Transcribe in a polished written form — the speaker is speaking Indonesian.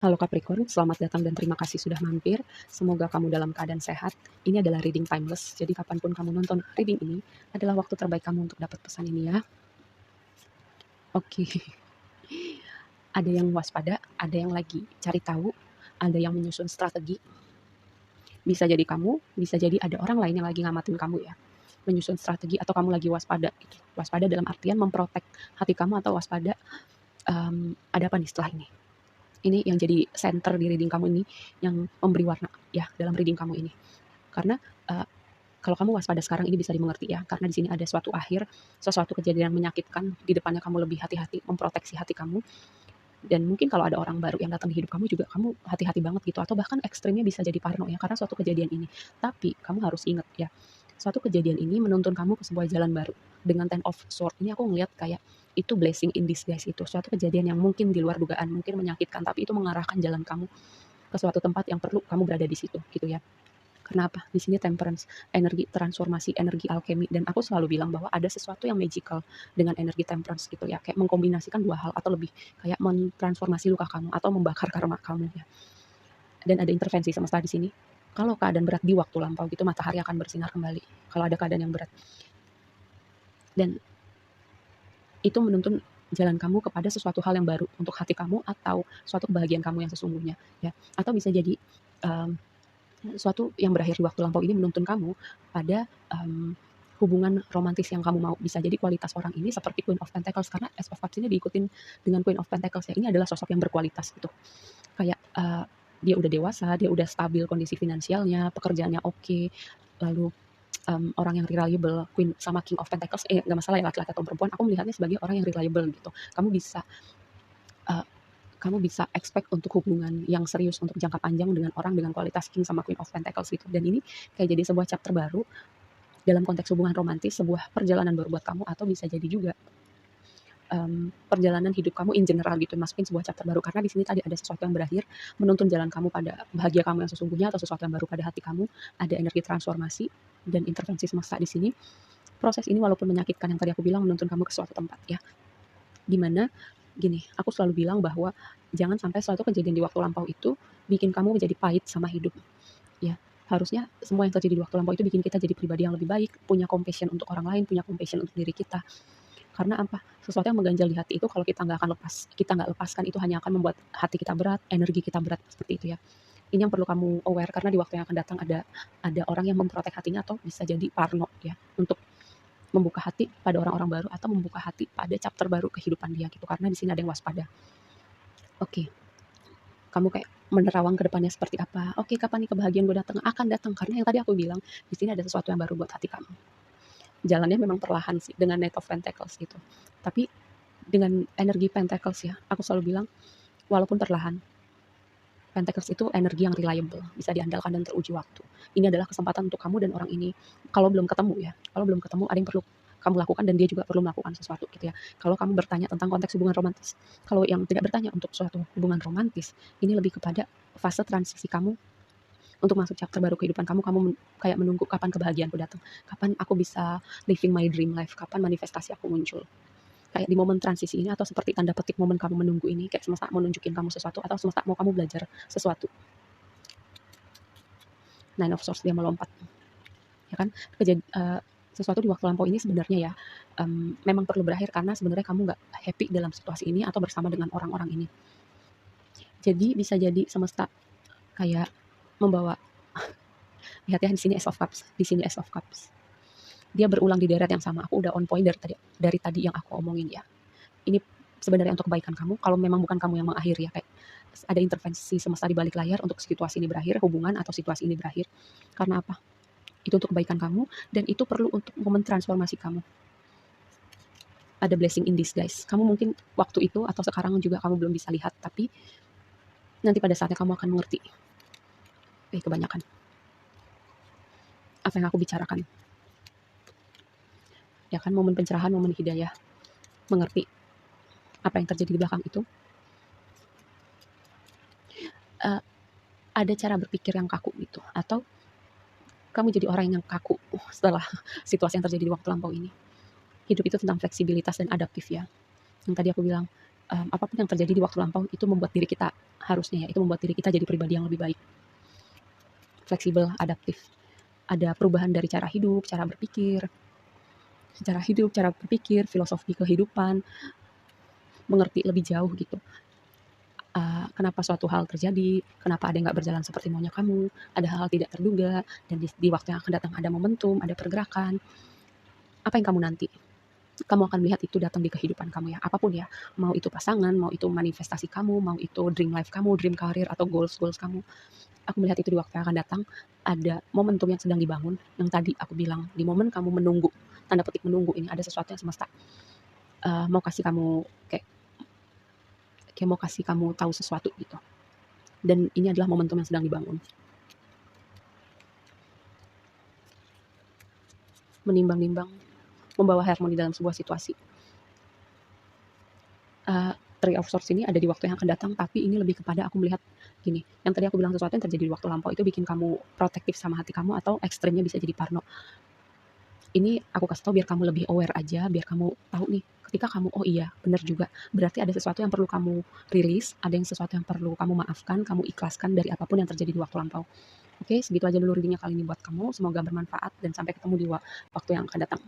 Halo Capricorn, selamat datang dan terima kasih sudah mampir. Semoga kamu dalam keadaan sehat. Ini adalah reading timeless, jadi kapanpun kamu nonton reading ini adalah waktu terbaik kamu untuk dapat pesan ini ya. Oke, ada yang waspada, ada yang lagi cari tahu, ada yang menyusun strategi. Bisa jadi kamu, bisa jadi ada orang lain yang lagi ngamatin kamu ya. Menyusun strategi atau kamu lagi waspada gitu. Waspada dalam artian memprotek hati kamu atau waspada ada apa nih setelah ini. Ini yang jadi center di reading kamu ini, yang memberi warna ya dalam reading kamu ini. Karena kalau kamu waspada sekarang ini bisa dimengerti ya, karena di sini ada suatu akhir, sesuatu kejadian menyakitkan, di depannya kamu lebih hati-hati memproteksi hati kamu, dan mungkin kalau ada orang baru yang datang di hidup kamu juga kamu hati-hati banget gitu, atau bahkan ekstrimnya bisa jadi parno ya, karena suatu kejadian ini. Tapi kamu harus ingat ya, suatu kejadian ini menuntun kamu ke sebuah jalan baru. Dengan Ten of Sword ini aku ngeliat kayak itu blessing in disguise, itu suatu kejadian yang mungkin di luar dugaan, mungkin menyakitkan, tapi itu mengarahkan jalan kamu ke suatu tempat yang perlu kamu berada di situ gitu ya. Kenapa? Di sini temperance, energi transformasi, energi alkemi, dan aku selalu bilang bahwa ada sesuatu yang magical dengan energi temperance gitu ya, kayak mengkombinasikan dua hal atau lebih, kayak mentransformasi luka kamu atau membakar karma kamu ya. Dan ada intervensi semesta di sini. Kalau keadaan berat di waktu lampau gitu, matahari akan bersinar kembali. Kalau ada keadaan yang berat. Dan itu menuntun jalan kamu kepada sesuatu hal yang baru untuk hati kamu atau suatu kebahagiaan kamu yang sesungguhnya ya. Atau bisa jadi um, suatu yang berakhir di waktu lampau ini menuntun kamu pada hubungan romantis yang kamu mau. Bisa jadi kualitas orang ini seperti Queen of Pentacles, karena Ace of Cups ini diikutin dengan Queen of Pentacles ya. Ini adalah sosok yang berkualitas gitu. Kayak dia udah dewasa, dia udah stabil kondisi finansialnya, pekerjaannya oke, lalu orang yang reliable. Queen sama King of Pentacles, nggak masalah ya laki-laki atau perempuan, aku melihatnya sebagai orang yang reliable gitu. Uh, kamu bisa expect untuk hubungan yang serius untuk jangka panjang dengan orang dengan kualitas King sama Queen of Pentacles gitu. Dan ini kayak jadi sebuah chapter baru dalam konteks hubungan romantis, sebuah perjalanan baru buat kamu, atau bisa jadi juga perjalanan hidup kamu in general gitu, masukin sebuah chapter baru, karena di sini tadi ada sesuatu yang berakhir menuntun jalan kamu pada bahagia kamu yang sesungguhnya atau sesuatu yang baru pada hati kamu. Ada energi transformasi dan intervensi semesta di sini. Proses ini walaupun menyakitkan yang tadi aku bilang menuntun kamu ke suatu tempat ya, dimana gini, aku selalu bilang bahwa jangan sampai suatu kejadian di waktu lampau itu bikin kamu menjadi pahit sama hidup ya. Harusnya semua yang terjadi di waktu lampau itu bikin kita jadi pribadi yang lebih baik, punya compassion untuk orang lain, punya compassion untuk diri kita. Karena apa? Sesuatu yang mengganjal di hati itu kalau kita nggak akan lepas, kita nggak lepaskan, itu hanya akan membuat hati kita berat, energi kita berat, seperti itu ya. Ini yang perlu kamu aware, karena di waktu yang akan datang ada orang yang memprotek hatinya atau bisa jadi parno ya, untuk membuka hati pada orang-orang baru atau membuka hati pada chapter baru kehidupan dia gitu, karena di sini ada yang waspada. Oke, kamu kayak menerawang ke depannya seperti apa. Oke, kapan nih kebahagiaan gue datang? Akan datang, karena yang tadi aku bilang, di sini ada sesuatu yang baru buat hati kamu. Jalannya memang perlahan sih dengan Knight of Pentacles gitu. Tapi dengan energi Pentacles ya, aku selalu bilang walaupun perlahan, Pentacles itu energi yang reliable, bisa diandalkan dan teruji waktu. Ini adalah kesempatan untuk kamu dan orang ini. Kalau belum ketemu ya, kalau belum ketemu ada yang perlu kamu lakukan dan dia juga perlu melakukan sesuatu gitu ya. Kalau kamu bertanya tentang konteks hubungan romantis, kalau yang tidak bertanya untuk suatu hubungan romantis, ini lebih kepada fase transisi kamu untuk masuk chapter baru kehidupan kamu. Kamu kayak menunggu kapan kebahagiaanku datang, kapan aku bisa living my dream life, kapan manifestasi aku muncul. Kayak di momen transisi ini, atau seperti tanda petik momen kamu menunggu ini, kayak semesta mau nunjukin kamu sesuatu atau semesta mau kamu belajar sesuatu. Nine of Swords, dia melompat ya kan. Sesuatu di waktu lampau ini sebenarnya ya memang perlu berakhir, karena sebenarnya kamu nggak happy dalam situasi ini atau bersama dengan orang-orang ini. Jadi bisa jadi semesta kayak membawa lihat ya, di sini Ace of Cups, di sini Ace of Cups. Dia berulang di deret yang sama. Aku udah on point dari tadi yang aku omongin ya. Ini sebenarnya untuk kebaikan kamu. Kalau memang bukan kamu yang mengakhiri ya, kayak ada intervensi semesta di balik layar untuk situasi ini berakhir, hubungan atau situasi ini berakhir. Karena apa? Itu untuk kebaikan kamu, dan itu perlu untuk momen transformasi kamu. Ada blessing in disguise. Kamu mungkin waktu itu atau sekarang juga kamu belum bisa lihat, tapi nanti pada saatnya kamu akan mengerti. Kebanyakan apa yang aku bicarakan. Ya kan, momen pencerahan, momen hidayah, mengerti apa yang terjadi di belakang itu. Ada cara berpikir yang kaku gitu, atau kamu jadi orang yang kaku setelah situasi yang terjadi di waktu lampau ini. Hidup itu tentang fleksibilitas dan adaptif ya. Yang tadi aku bilang, apapun yang terjadi di waktu lampau itu membuat diri kita harusnya ya, itu membuat diri kita jadi pribadi yang lebih baik, fleksibel, adaptif. Ada perubahan dari cara berpikir, filosofi kehidupan, mengerti lebih jauh gitu. Kenapa suatu hal terjadi, kenapa ada yang nggak berjalan seperti maunya kamu, ada hal-hal tidak terduga, dan di waktu yang akan datang ada momentum, ada pergerakan. Apa yang kamu nanti? Kamu akan melihat itu datang di kehidupan kamu ya, apapun ya, mau itu pasangan, mau itu manifestasi kamu, mau itu dream life kamu, dream career atau goals-goals kamu. Aku melihat itu di waktu yang akan datang, ada momentum yang sedang dibangun, yang tadi aku bilang, di momen kamu menunggu, tanda petik menunggu ini, ada sesuatu yang semesta mau kasih kamu, kayak kayak mau kasih kamu tahu sesuatu gitu. Dan ini adalah momentum yang sedang dibangun. Menimbang-nimbang, membawa harmoni dalam sebuah situasi. Three of Swords ini ada di waktu yang akan datang, tapi ini lebih kepada aku melihat gini, yang tadi aku bilang sesuatu yang terjadi di waktu lampau itu bikin kamu protektif sama hati kamu atau ekstrimnya bisa jadi parno. Ini aku kasih tahu biar kamu lebih aware aja, biar kamu tahu nih, ketika kamu, oh iya benar juga, berarti ada sesuatu yang perlu kamu rilis, ada yang sesuatu yang perlu kamu maafkan, kamu ikhlaskan dari apapun yang terjadi di waktu lampau. Oke, segitu aja dulu readingnya kali ini buat kamu, semoga bermanfaat dan sampai ketemu di waktu yang akan datang.